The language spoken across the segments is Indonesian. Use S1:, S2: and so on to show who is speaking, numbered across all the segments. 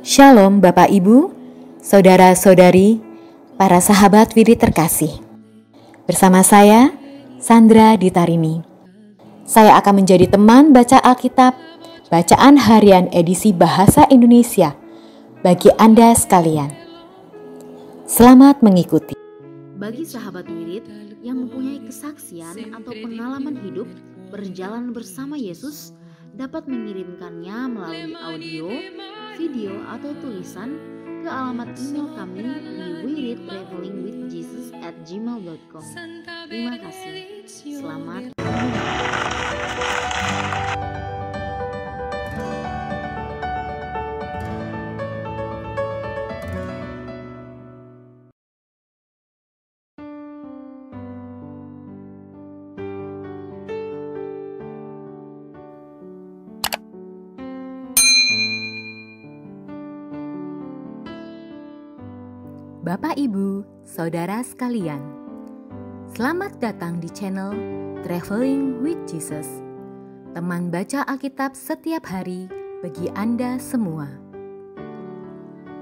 S1: Shalom Bapak Ibu, Saudara-saudari, para sahabat Wirid terkasih. Bersama saya, Sandra Ditarini. Saya akan menjadi teman baca Alkitab, bacaan harian edisi Bahasa Indonesia bagi Anda sekalian. Selamat mengikuti.
S2: Bagi sahabat Wirid yang mempunyai kesaksian atau pengalaman hidup berjalan bersama Yesus, dapat mengirimkannya melalui audio, video, atau tulisan ke alamat email kami di wiridtravelingwithjesus@gmail.com. Terima kasih. Selamat
S1: Bapak Ibu, Saudara sekalian, selamat datang di channel Traveling with Jesus, teman baca Alkitab setiap hari bagi Anda semua.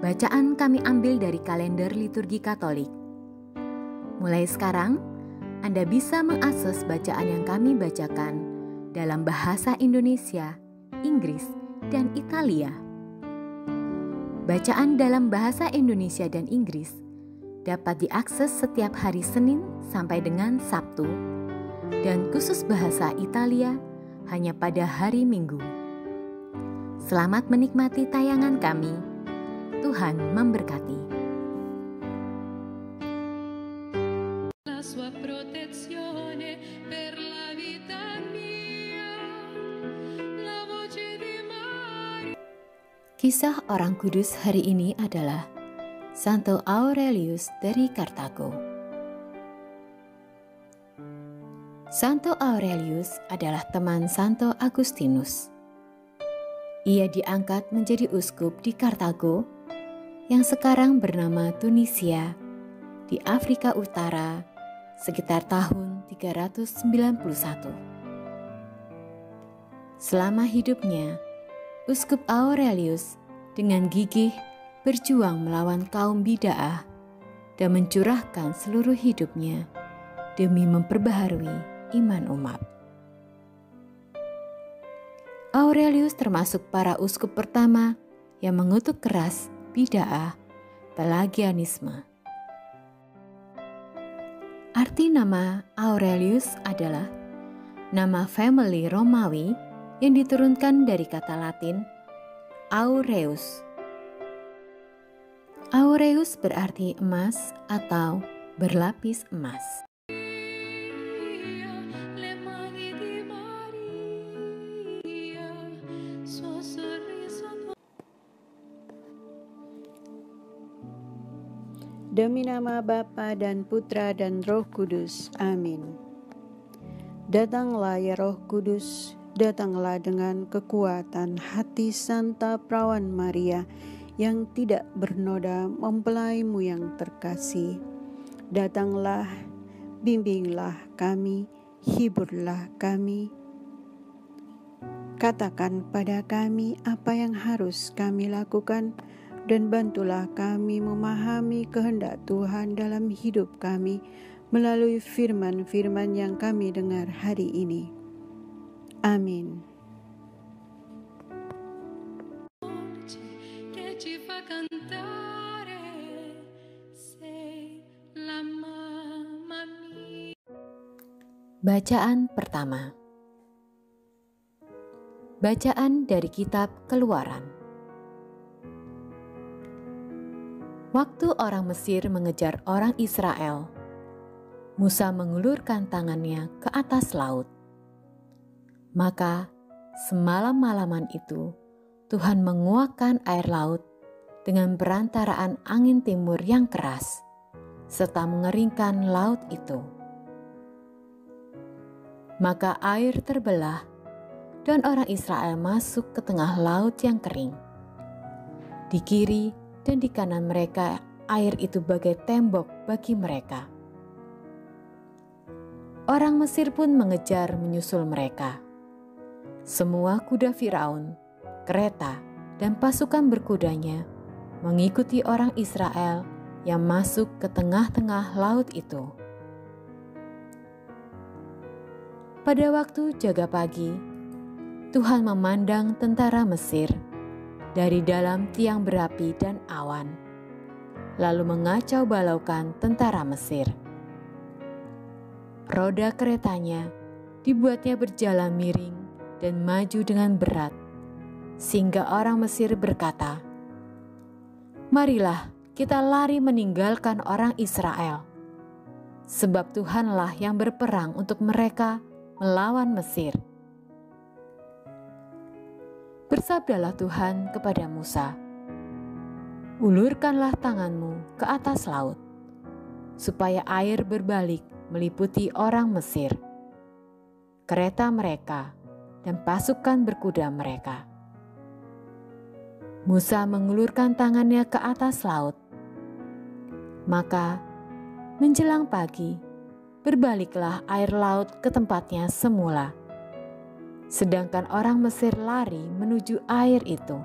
S1: Bacaan kami ambil dari kalender liturgi Katolik. Mulai sekarang, Anda bisa mengakses bacaan yang kami bacakan dalam bahasa Indonesia, Inggris, dan Italia. Bacaan dalam bahasa Indonesia dan Inggris dapat diakses setiap hari Senin sampai dengan Sabtu, dan khusus bahasa Italia hanya pada hari Minggu. Selamat menikmati tayangan kami. Tuhan memberkati. Kisah orang kudus hari ini adalah Santo Aurelius dari Kartago. Santo Aurelius adalah teman Santo Agustinus. Ia diangkat menjadi uskup di Kartago yang sekarang bernama Tunisia di Afrika Utara sekitar tahun 391. Selama hidupnya, Uskup Aurelius dengan gigih berjuang melawan kaum bid'ah dan mencurahkan seluruh hidupnya demi memperbaharui iman umat. Aurelius termasuk para uskup pertama yang mengutuk keras bid'ah Pelagianisme. Arti nama Aurelius adalah nama family Romawi yang diturunkan dari kata Latin aureus. Aureus berarti emas atau berlapis emas.
S3: Demi nama Bapa dan Putra dan Roh Kudus. Amin. Datanglah ya Roh Kudus, datanglah dengan kekuatan hati Santa Perawan Maria yang tidak bernoda mempelaimu yang terkasih. Datanglah, bimbinglah kami, hiburlah kami. Katakan pada kami apa yang harus kami lakukan dan bantulah kami memahami kehendak Tuhan dalam hidup kami melalui firman-firman yang kami dengar hari ini. Amin.
S1: Bacaan pertama. Bacaan dari kitab Keluaran. Waktu orang Mesir mengejar orang Israel, Musa mengulurkan tangannya ke atas laut. Maka semalam-malaman itu Tuhan menguakkan air laut dengan perantaraan angin timur yang keras, serta mengeringkan laut itu. Maka air terbelah dan orang Israel masuk ke tengah laut yang kering. Di kiri dan di kanan mereka air itu bagai tembok bagi mereka. Orang Mesir pun mengejar menyusul mereka. semua kuda Firaun, kereta, dan pasukan berkudanya mengikuti orang Israel yang masuk ke tengah-tengah laut itu. Pada waktu jaga pagi, Tuhan memandang tentara Mesir dari dalam tiang berapi dan awan, lalu mengacau balaukan tentara Mesir. Roda keretanya dibuatnya berjalan miring dan maju dengan berat, sehingga orang Mesir berkata, "Marilah kita lari meninggalkan orang Israel, sebab Tuhanlah yang berperang untuk mereka melawan Mesir." Bersabdalah Tuhan kepada Musa, "Ulurkanlah tanganmu ke atas laut, supaya air berbalik meliputi orang Mesir, kereta mereka, dan pasukan berkuda mereka." Musa mengulurkan tangannya ke atas laut. Maka menjelang pagi, berbaliklah air laut ke tempatnya semula, sedangkan orang Mesir lari menuju air itu.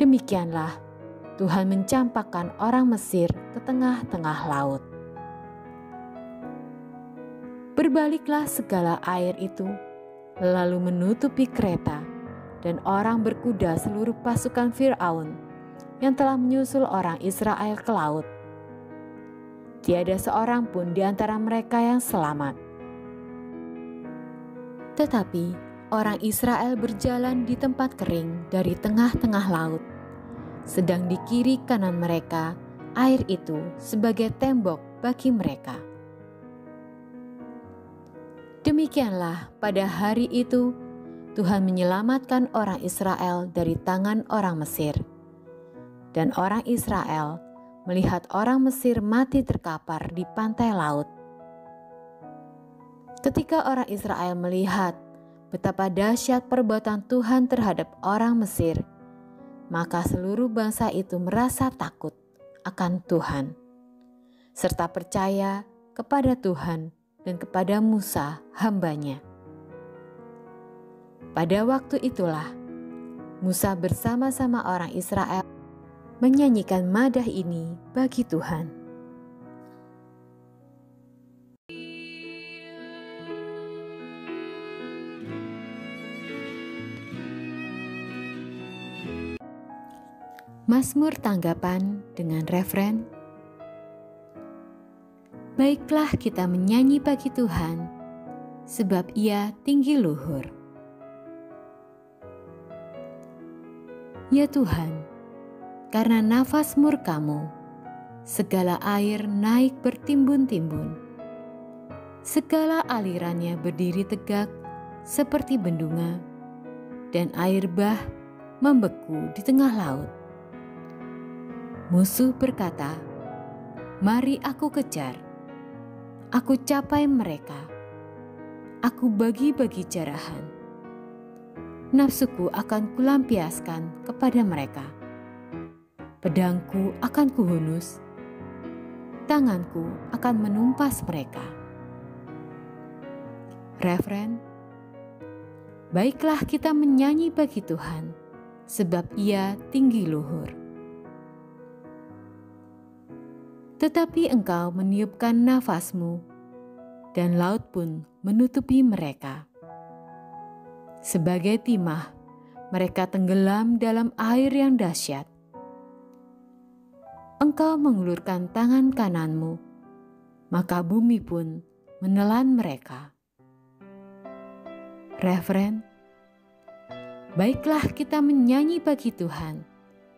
S1: Demikianlah Tuhan mencampakkan orang Mesir ke tengah-tengah laut. Berbaliklah segala air itu, lalu menutupi kereta dan orang berkuda seluruh pasukan Firaun yang telah menyusul orang Israel ke laut. Tiada seorang pun di antara mereka yang selamat. Tetapi orang Israel berjalan di tempat kering dari tengah-tengah laut, sedang di kiri kanan mereka air itu sebagai tembok bagi mereka. Demikianlah pada hari itu Tuhan menyelamatkan orang Israel dari tangan orang Mesir. Dan orang Israel melihat orang Mesir mati terkapar di pantai laut. Ketika orang Israel melihat betapa dahsyat perbuatan Tuhan terhadap orang Mesir, maka seluruh bangsa itu merasa takut akan Tuhan, serta percaya kepada Tuhan dan kepada Musa hamba-Nya. Pada waktu itulah Musa bersama-sama orang Israel menyanyikan madah ini bagi Tuhan. Mazmur tanggapan dengan refren, "Baiklah kita menyanyi bagi Tuhan, sebab Ia tinggi luhur." Ya Tuhan, karena nafas murka-Mu, segala air naik bertimbun-timbun. Segala alirannya berdiri tegak seperti bendunga, dan air bah membeku di tengah laut. Musuh berkata, "Mari aku kejar, aku capai mereka, aku bagi-bagi jarahan. Nafsuku akan kulampiaskan kepada mereka. Pedangku akan kuhunus, tanganku akan menumpas mereka." Refren, "Baiklah kita menyanyi bagi Tuhan, sebab Ia tinggi luhur." Tetapi Engkau meniupkan nafas-Mu, dan laut pun menutupi mereka. Sebagai timah, mereka tenggelam dalam air yang dahsyat. Engkau mengulurkan tangan kanan-Mu, maka bumi pun menelan mereka. Refren, "Baiklah kita menyanyi bagi Tuhan,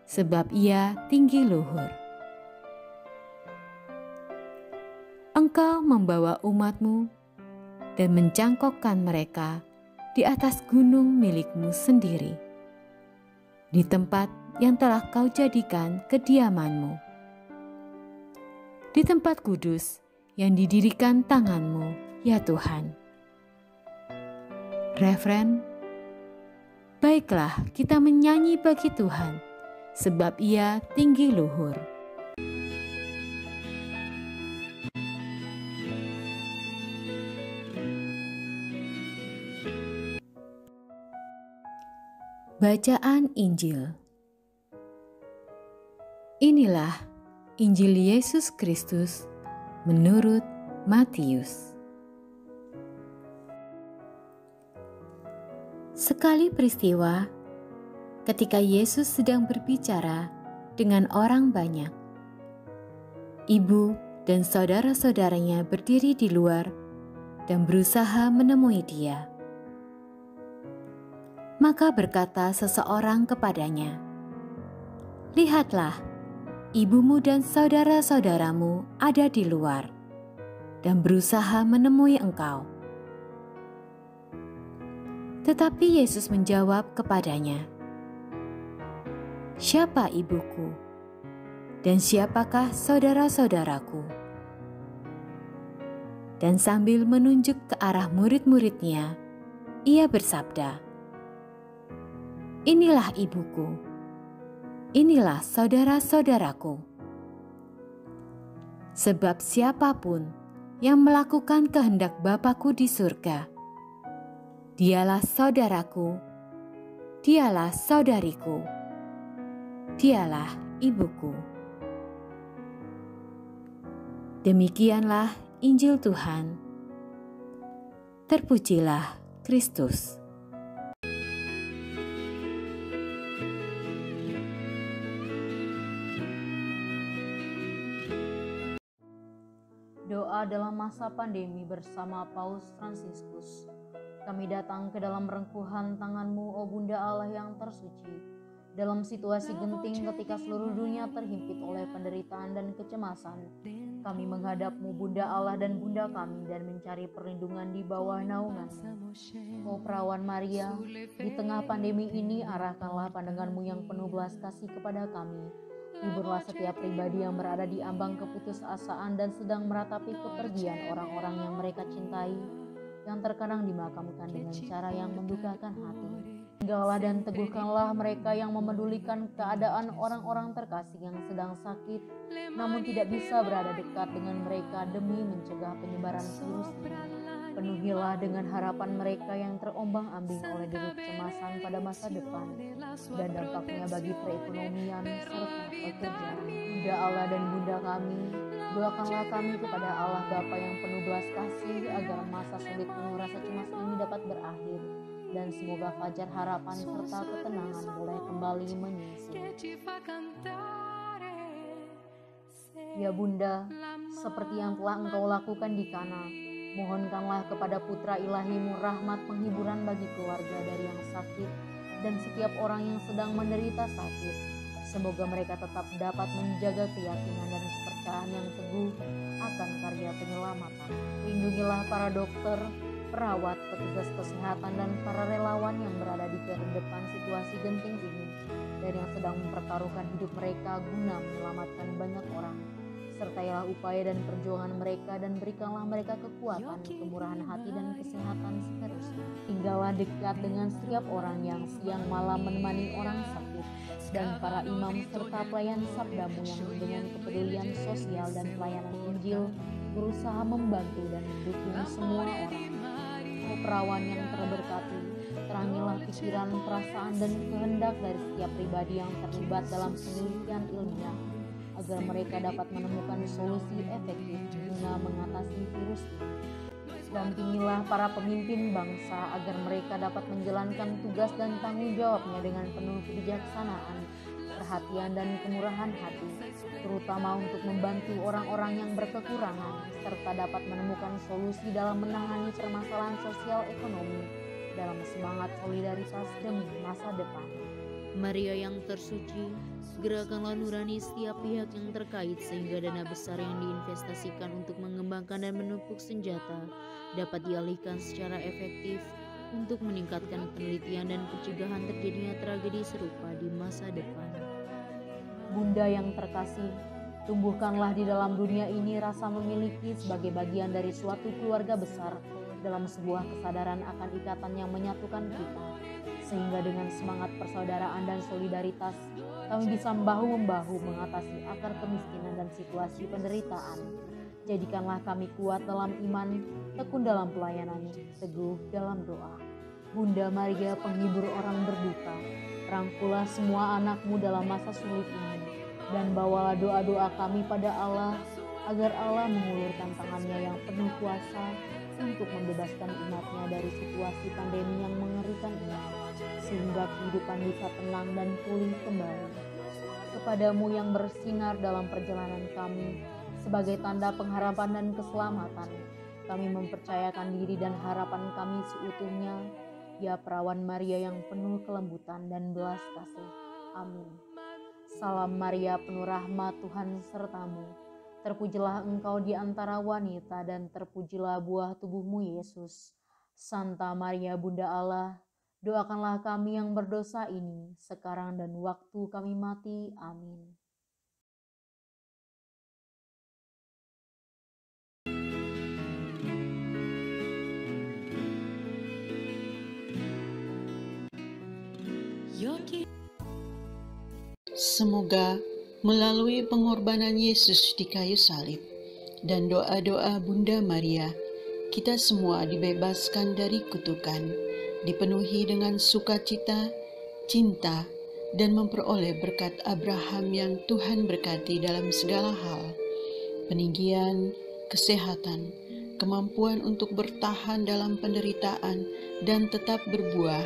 S1: sebab Ia tinggi luhur." Engkau membawa umat-Mu dan mencangkokkan mereka di atas gunung milik-Mu sendiri, di tempat yang telah Kau jadikan kediaman-Mu, di tempat kudus yang didirikan tangan-Mu, ya Tuhan. Refren, "Baiklah kita menyanyi bagi Tuhan, sebab Ia tinggi luhur." Bacaan Injil. Inilah Injil Yesus Kristus menurut Matius. Sekali peristiwa, ketika Yesus sedang berbicara dengan orang banyak, ibu dan saudara-saudaranya berdiri di luar dan berusaha menemui Dia. Maka berkata seseorang kepadanya, "Lihatlah, ibumu dan saudara-saudaramu ada di luar dan berusaha menemui engkau." Tetapi Yesus menjawab kepadanya, "Siapa ibuku? Dan siapakah saudara-saudaraku?" Dan sambil menunjuk ke arah murid-muridnya, Ia bersabda, "Inilah ibuku, inilah saudara-saudaraku. Sebab siapapun yang melakukan kehendak Bapa-Ku di surga, dialah saudaraku, dialah saudariku, dialah ibuku." Demikianlah Injil Tuhan. Terpujilah Kristus.
S4: Doa dalam masa pandemi bersama Paus Fransiskus. Kami datang ke dalam rengkuhan tangan-Mu, O Bunda Allah yang tersuci, dalam situasi genting ketika seluruh dunia terhimpit oleh penderitaan dan kecemasan. Kami menghadap-Mu, Bunda Allah dan Bunda kami, dan mencari perlindungan di bawah naungan-Mu. O Perawan Maria, di tengah pandemi ini arahkanlah pandangan-Mu yang penuh belas kasih kepada kami. Hiburlah setiap pribadi yang berada di ambang keputusasaan dan sedang meratapi kepergian orang-orang yang mereka cintai, yang terkadang dimakamkan dengan cara yang membukakan hati. Tinggallah dan teguhkanlah mereka yang memedulikan keadaan orang-orang terkasih yang sedang sakit, namun tidak bisa berada dekat dengan mereka demi mencegah penyebaran virus ini. Penuhilah dengan harapan mereka yang terombang-ambing oleh deru kecemasan pada masa depan dan dampaknya bagi perekonomian serta pekerjaan. Bunda Allah dan Bunda kami, doakanlah kami kepada Allah Bapa yang penuh belas kasih agar masa sulit penuh rasa cemas ini dapat berakhir dan semoga fajar harapan serta ketenangan boleh kembali menyusul. Ya Bunda, seperti yang telah Engkau lakukan di Kana, mohonkanlah kepada Putra Ilahi-Mu rahmat penghiburan bagi keluarga dari yang sakit dan setiap orang yang sedang menderita sakit. Semoga mereka tetap dapat menjaga keyakinan dan kepercayaan yang teguh akan karya penyelamatan. Lindungilah para dokter, perawat, petugas kesehatan, dan para relawan yang berada di terdepan situasi genting ini dan yang sedang mempertaruhkan hidup mereka guna menyelamatkan banyak orang. Sertailah upaya dan perjuangan mereka dan berikanlah mereka kekuatan, kemurahan hati, dan kesehatan seterusnya. Tinggallah dekat dengan setiap orang yang siang malam menemani orang sakit dan para imam serta pelayan sabda-Mu yang dengan kepedulian sosial dan pelayanan Injil berusaha membantu dan mendukung semua orang. O Perawan yang terberkati, terangilah pikiran, perasaan, dan kehendak dari setiap pribadi yang terlibat dalam penelitian ilmiah agar mereka dapat menemukan solusi efektif guna mengatasi virus ini. Dampingilah para pemimpin bangsa agar mereka dapat menjalankan tugas dan tanggung jawabnya dengan penuh kebijaksanaan, perhatian, dan kemurahan hati, terutama untuk membantu orang-orang yang berkekurangan, serta dapat menemukan solusi dalam menangani permasalahan sosial ekonomi dalam semangat solidaritas demi masa depan.
S2: Maria yang tersuci, gerakanlah nurani setiap pihak yang terkait sehingga dana besar yang diinvestasikan untuk mengembangkan dan menumpuk senjata dapat dialihkan secara efektif untuk meningkatkan penelitian dan pencegahan terjadinya tragedi serupa di masa depan.
S4: Bunda yang terkasih, tumbuhkanlah di dalam dunia ini rasa memiliki sebagai bagian dari suatu keluarga besar dalam sebuah kesadaran akan ikatan yang menyatukan kita, sehingga dengan semangat persaudaraan dan solidaritas kami bisa bahu-membahu mengatasi akar kemiskinan dan situasi penderitaan. Jadikanlah kami kuat dalam iman, tekun dalam pelayanan, teguh dalam doa. Bunda Maria penghibur orang berduka, rangkulah semua anak-Mu dalam masa sulit ini, dan bawalah doa-doa kami pada Allah, agar Allah mengulurkan tangannya yang penuh kuasa untuk membebaskan umat-Nya dari situasi pandemi yang mengerikan ini, sehingga kehidupan bisa tenang dan pulih kembali. Kepadamu yang bersinar dalam perjalanan kami, sebagai tanda pengharapan dan keselamatan, kami mempercayakan diri dan harapan kami seutuhnya, ya Perawan Maria yang penuh kelembutan dan belas kasih. Amin. Salam Maria, penuh rahmat, Tuhan sertamu. Terpujilah engkau di antara wanita, dan terpujilah buah tubuhmu, Yesus. Santa Maria, Bunda Allah, doakanlah kami yang berdosa ini, sekarang dan waktu kami mati. Amin.
S3: Semoga melalui pengorbanan Yesus di kayu salib dan doa-doa Bunda Maria, kita semua dibebaskan dari kutukan, dipenuhi dengan sukacita, cinta, dan memperoleh berkat Abraham yang Tuhan berkati dalam segala hal, peninggian, kesehatan, kemampuan untuk bertahan dalam penderitaan dan tetap berbuah,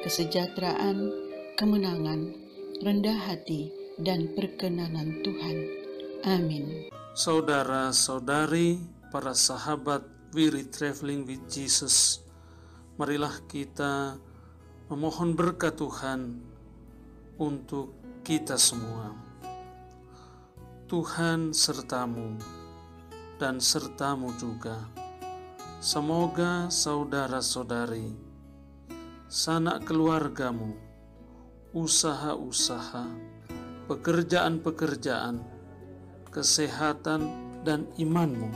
S3: kesejahteraan, kemenangan, rendah hati, dan perkenanan Tuhan. Amin.
S5: Saudara-saudari, para sahabat Weary Traveling with Jesus, marilah kita memohon berkat Tuhan untuk kita semua. Tuhan sertamu dan sertamu juga. Semoga saudara-saudari, sanak keluargamu, usaha-usaha, pekerjaan-pekerjaan, kesehatan, dan imanmu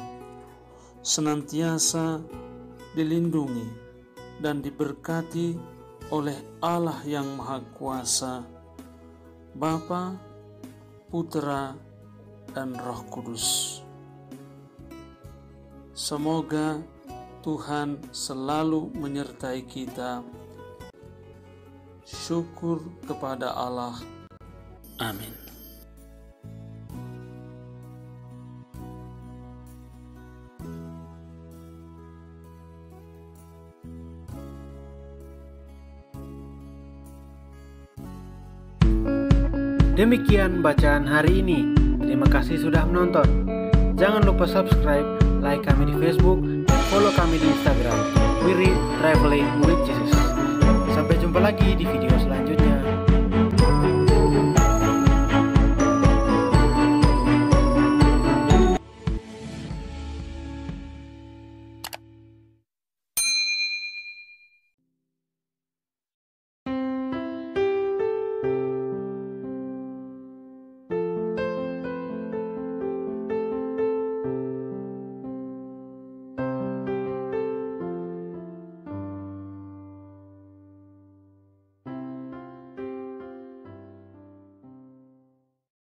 S5: senantiasa dilindungi dan diberkati oleh Allah yang Maha Kuasa, Bapa, Putra, dan Roh Kudus. Semoga Tuhan selalu menyertai kita. Syukur kepada Allah. Amin.
S6: Demikian bacaan hari ini. Terima kasih sudah menonton. Jangan lupa subscribe, like kami di Facebook, dan follow kami di Instagram. Weary Traveling with Jesus. Sampai jumpa lagi di video selanjutnya.